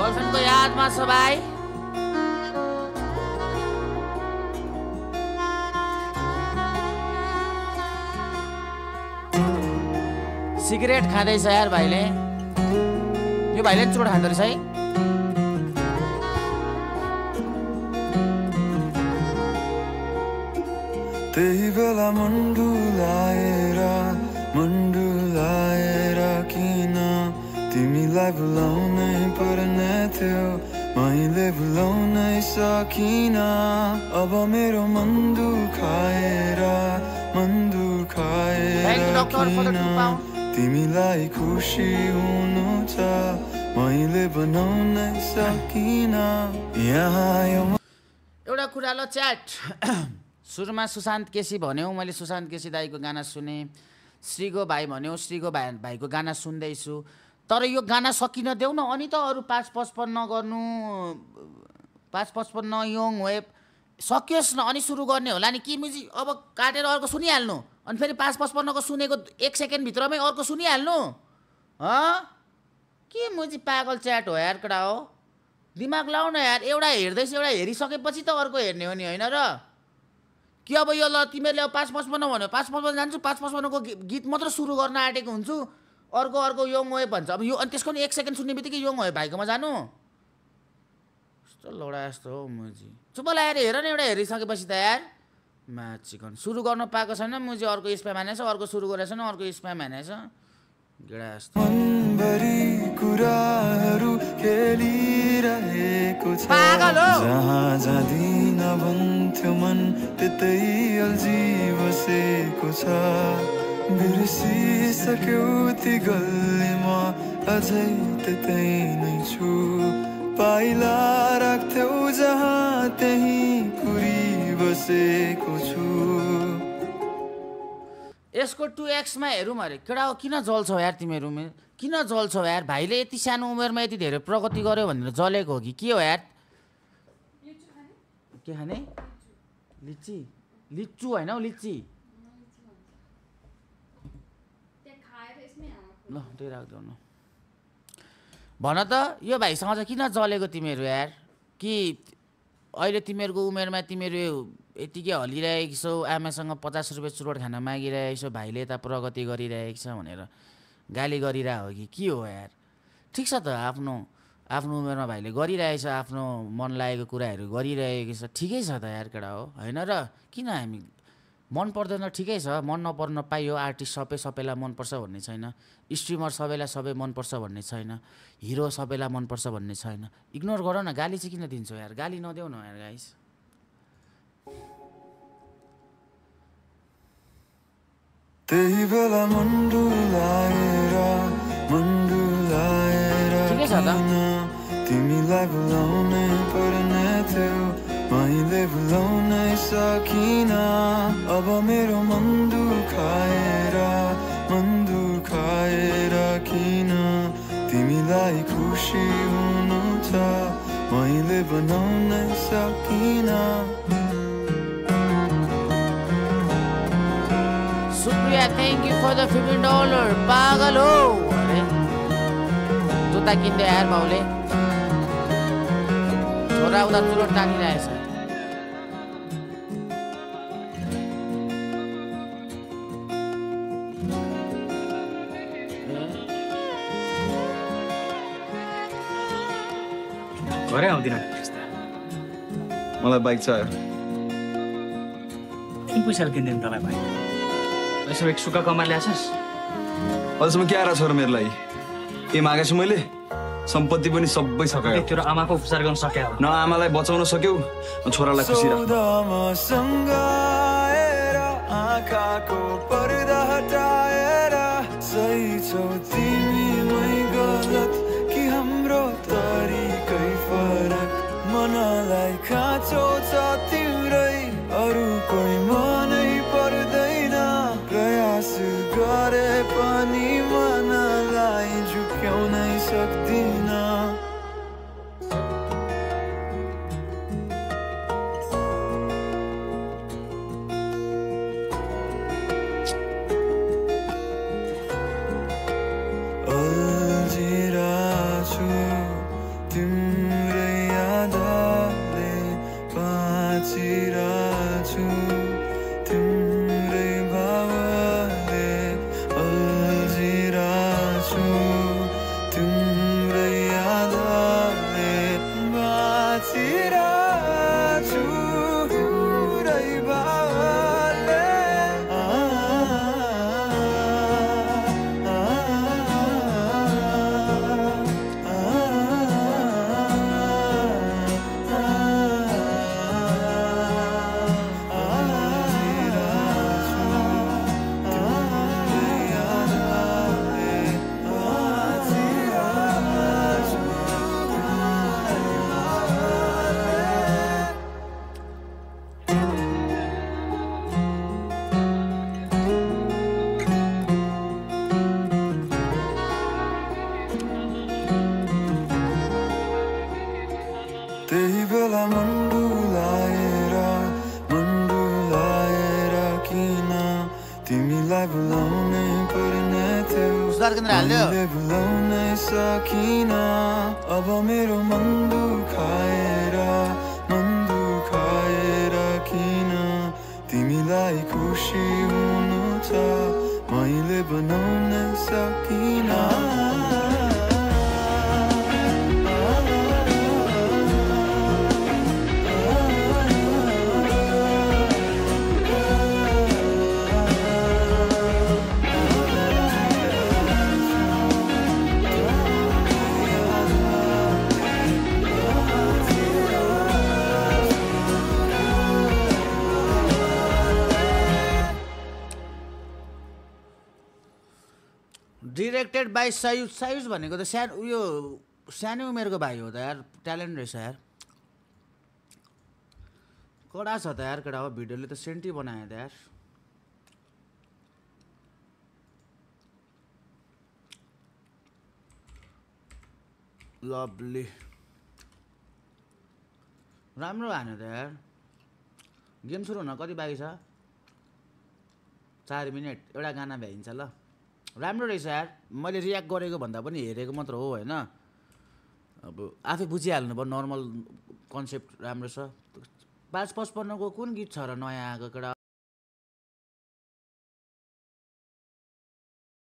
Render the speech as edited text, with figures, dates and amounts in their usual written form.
गर्लफ्रेन्डको यादमा छ भाइ। सिगरेट खाँदैछ यार भाइले। यो भाइले पनि चुरोट खाँदो रहेछ है। त्यही बेला मन्डुलाएर किन तिमीलाई भुलाउनै पर्ने थियो, मैले भुलाउनै सकिन। अब मेरो मन दुखाएर किन तिमीलाई खुसी हुनु छ, मैले बनाउनै सकिन। एउटा कुरा ल च्याट। सुरुमा सुशान्त केसी भन्यो, मैले सुशान्त केसी दाईको गाना सुने। श्रीको भाइ भन्यो, श्रीको भाइको गाना सुन्दैछु। तर यो गाना सकिन देऊ न। अनि त अरू 555 गर्नु, 555 यङ वेब सकियोस् न, अनि सुरु गर्ने होला नि। कि मुजी अब काटेर अर्को सुनिहाल्नु, अनि फेरि 555 को सुनेको 1 सेकेन्डभित्रमै अर्को सुनिहाल्नु। के मुजी पागल च्याट हो यार कडा हो। दिमाग लाउ न यार। एउटा हेर्दैछ, एउटा हेरिसकेपछि त अर्को हेर्ने हो नि, होइन र? कि अब यो ल तिमीहरूले 555 भन्यो, 555 जान्छु, 555 को गीत मात्र सुरु गर्न आँटेको हुन्छु, अर्को यङ वेब भन्छ। अब यो अनि त्यसको नि 1 सेकेन्ड सुन्ने बित्तिकै यङ वेब भाइकोमा जानु, यस्तो लौडा जस्तो हो मुजी। चुप लगाएर हेर न, एउटा हेरिसकेपछि त यार। म्याच चिकन सुरु गर्न पाएको छैन मुजी, अर्को स्प्याम हानेछ, अर्को सुरु गरेछ न, अर्को स्प्याम हानेछ। गेडा जस्तो कुराहरू खेलिरहेको छ, पागल हो। जहाँ जाँदिन भन्थ्यो मन त्यतै अल्झी बसेको छ। बिर्सिसक्यौ ती गल्लीमा, अझै त्यतै नै छु। पाइला राख्थ्यौ जहाँ त्यही कुरी बसेको छु। यसको 2x मा हेरौँ अरे। केडा हो, किन जल्छौ यार तिमीहरू? किन जल्छौ यार? भाइले यति सानो उमेरमा यति धेरै प्रगति गर्यो भनेर जलेको हो कि के हो यार? के खाने? लिच्ची? लिच्चु होइन हौ, लिच्ची। ल त्यही राख्दौ न। भन त यो भाइसँग चाहिँ किन जलेको तिमीहरू यार? कि अहिले तिमीहरूको उमेरमा तिमीहरू यतिकै हलिरहेको छौ, आमासँग 50 रुपियाँ चुरोट खान मागिरहेको छौ, भाइले यता प्रगति गरिरहेको छ भनेर गाली गरिरहेको हो कि के हो यार? ठिक छ त, आफ्नो उमेरमा भाइले गरिरहेछ, आफ्नो मन लागेको कुराहरू गरिरहेको छ, ठिकै छ त यार केडा हो, होइन र? किन हामी मन पर्दैन ठिकै छ, मन नपर्न पाइयो। आर्टिस्ट सबैलाई मनपर्छ भन्ने छैन, स्ट्रिमर सबैलाई सबै मनपर्छ भन्ने छैन, हिरो सबैलाई मनपर्छ भन्ने छैन। इग्नोर गर न। गाली चाहिँ किन दिन्छौ यार? गाली नदेऊ न यार गाइस। त्यही बेला मन्डुलाएर ठिकै छ त। तिमीलाई भुलाउनै पर्ने थियो, मैले भुलाउनै सकिन। अब मेरो मन दुखाएर किन तिमीलाई खुसी हुनु छ, मैले बनाउनै सकिन। Supriya thank you for the $15। पागल हो अरे। जुत्ता किन्दै यार बाउले। छोरा उता चुरोट टानिरहेछ। घरै आउँदिन मलाई बाइक चाहियो। किन पैसा किन्दैन तँलाई भाइ? यसो एक सुक्खा कमा ल्याछस्? अहिलेसम्म के आएर छ र मेरो लागि? के मागेछु मैले? सम्पत्ति पनि सबै सकायो। तेरो आमाको उपचार गर्न सक्यो। न आमालाई बचाउन सक्यौ, न छोरालाई खुसी राख्नु। आँखाको पर्दा हटाएर सही छौ तिमीमै गलत कि हाम्रो तरिकै फरक? मनलाई खाँचो छ तिम्रै, अरू कोही मनै पर्दैन। प्रयास गरे पनि मनलाई झुक्याउनै सक्दिन। अल्झिरहेछु तिम्रो हाल्यो मैले भुलाउनै सकिन अब मेरो मन दुखाएर किन तिमीलाई खुसी हुनु छ मैले बनाउन सकिन डिरेक्टेड बाई सयुज सयुज भनेको त उयो सानै उमेरको भाइ हो त यार ट्यालेन्ट रहेछ यार कडा छ त यार केटा हो भिडियोले त सेन्टी बनायो त यार लभली राम्रो हान्यो त यार गेम सुरु हुन कति बाँकी छ 4 मिनट एउटा गाना भ्याइन्छ ल राम्रो रहेछ यार मैले रियाक्ट गरेको भन्दा पनि हेरेको मात्र हो होइन अब आफै बुझिहाल्नु भयो नर्मल कन्सेप्ट राम्रो छ 555 को कुन गीत छ र नयाँ आएको केटा